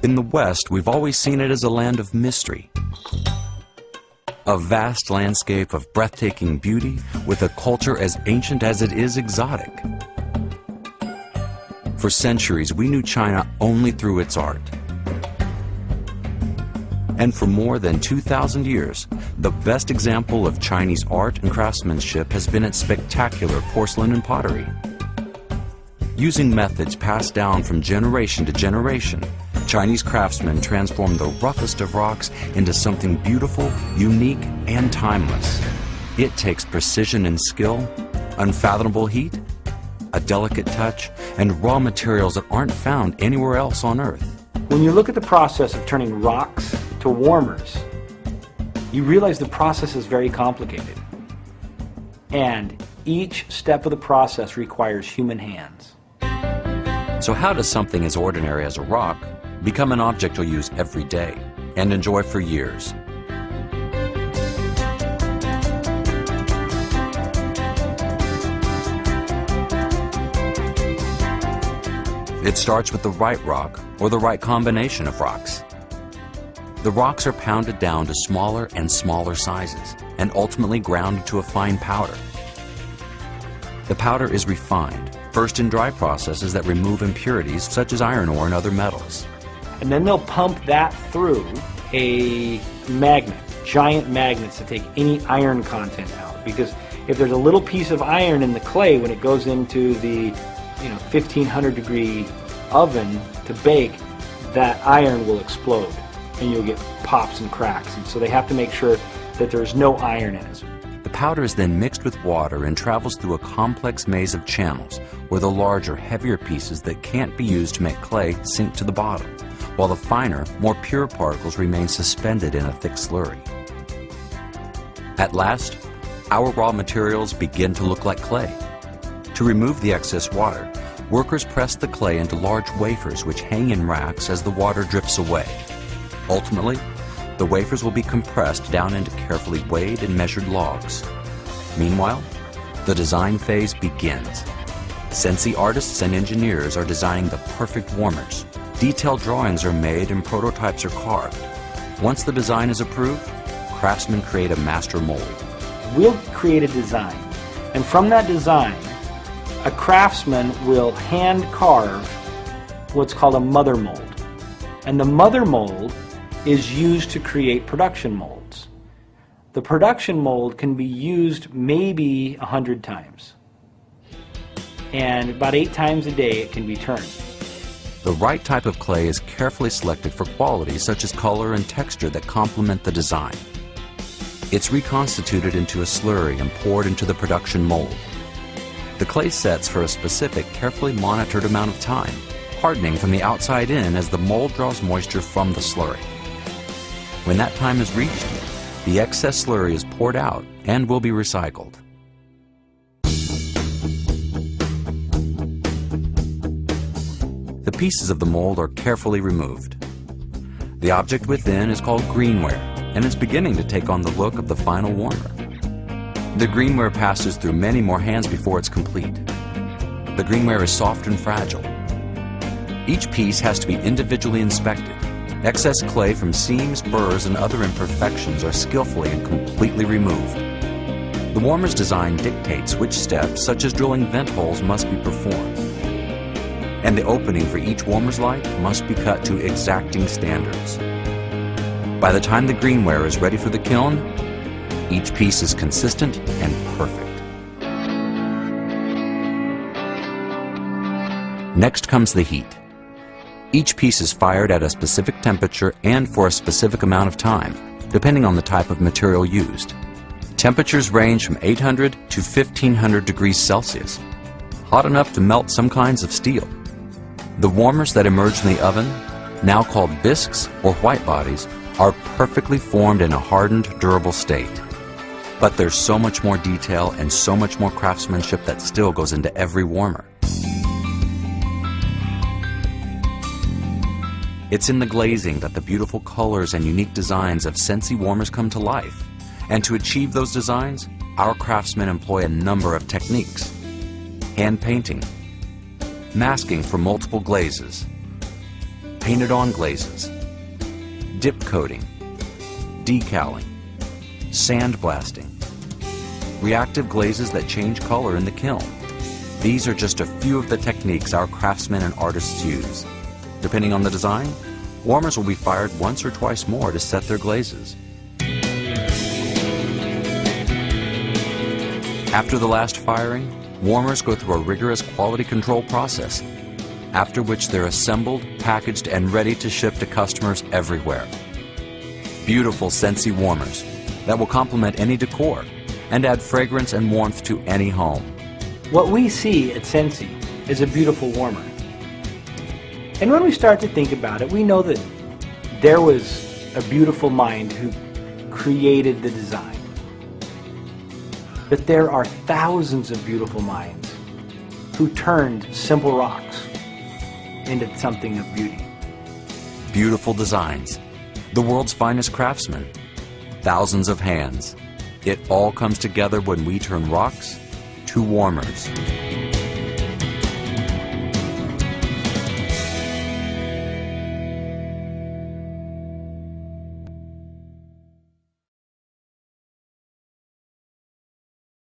In the West, we've always seen it as a land of mystery. A vast landscape of breathtaking beauty with a culture as ancient as it is exotic. For centuries, we knew China only through its art. And for more than 2,000 years, the best example of Chinese art and craftsmanship has been its spectacular porcelain and pottery. Using methods passed down from generation to generation, Chinese craftsmen transformed the roughest of rocks into something beautiful, unique, and timeless. It takes precision and skill, unfathomable heat, a delicate touch, and raw materials that aren't found anywhere else on Earth. When you look at the process of turning rocks to warmers, you realize the process is very complicated. And each step of the process requires human hands. So how does something as ordinary as a rock become an object you'll use every day and enjoy for years? It starts with the right rock or the right combination of rocks. The rocks are pounded down to smaller and smaller sizes and ultimately ground into a fine powder. The powder is refined, first in dry processes that remove impurities such as iron ore and other metals. And then they'll pump that through a magnet, giant magnets to take any iron content out. Because if there's a little piece of iron in the clay, when it goes into the 1500 degree oven to bake, that iron will explode and you'll get pops and cracks. And so they have to make sure that there's no iron in it. The powder is then mixed with water and travels through a complex maze of channels where the larger, heavier pieces that can't be used to make clay sink to the bottom, while the finer, more pure particles remain suspended in a thick slurry. At last, our raw materials begin to look like clay. To remove the excess water, workers press the clay into large wafers which hang in racks as the water drips away. Ultimately, the wafers will be compressed down into carefully weighed and measured logs. Meanwhile, the design phase begins. Scentsy artists and engineers are designing the perfect warmers. Detailed drawings are made and prototypes are carved. Once the design is approved, craftsmen create a master mold. We'll create a design, and from that design, a craftsman will hand carve what's called a mother mold. And the mother mold is used to create production molds. The production mold can be used maybe 100 times. And about 8 times a day it can be turned. The right type of clay is carefully selected for qualities such as color and texture that complement the design. It's reconstituted into a slurry and poured into the production mold. The clay sets for a specific, carefully monitored amount of time, hardening from the outside in as the mold draws moisture from the slurry. When that time is reached, the excess slurry is poured out and will be recycled. The pieces of the mold are carefully removed. The object within is called Greenware, and it's beginning to take on the look of the final warmer. The Greenware passes through many more hands before it's complete. The Greenware is soft and fragile. Each piece has to be individually inspected. Excess clay from seams, burrs, and other imperfections are skillfully and completely removed. The warmer's design dictates which steps, such as drilling vent holes, must be performed. And the opening for each warmer's light must be cut to exacting standards. By the time the Greenware is ready for the kiln, each piece is consistent and perfect. Next comes the heat. Each piece is fired at a specific temperature and for a specific amount of time, depending on the type of material used. Temperatures range from 800 to 1500 degrees Celsius, hot enough to melt some kinds of steel. The warmers that emerge from the oven, now called bisques or white bodies, are perfectly formed in a hardened, durable state. But there's so much more detail and so much more craftsmanship that still goes into every warmer. It's in the glazing that the beautiful colors and unique designs of Scentsy Warmers come to life. And to achieve those designs, our craftsmen employ a number of techniques. Hand painting, masking for multiple glazes, painted-on glazes, dip coating, decaling, sandblasting, reactive glazes that change color in the kiln. These are just a few of the techniques our craftsmen and artists use. Depending on the design, warmers will be fired once or twice more to set their glazes. After the last firing, warmers go through a rigorous quality control process, after which they're assembled, packaged, and ready to ship to customers everywhere. Beautiful Scentsy Warmers that will complement any decor and add fragrance and warmth to any home. What we see at Scentsy is a beautiful warmer. And when we start to think about it, we know that there was a beautiful mind who created the design. But there are thousands of beautiful minds who turned simple rocks into something of beauty. Beautiful designs, the world's finest craftsmen, thousands of hands. It all comes together when we turn rocks to warmers.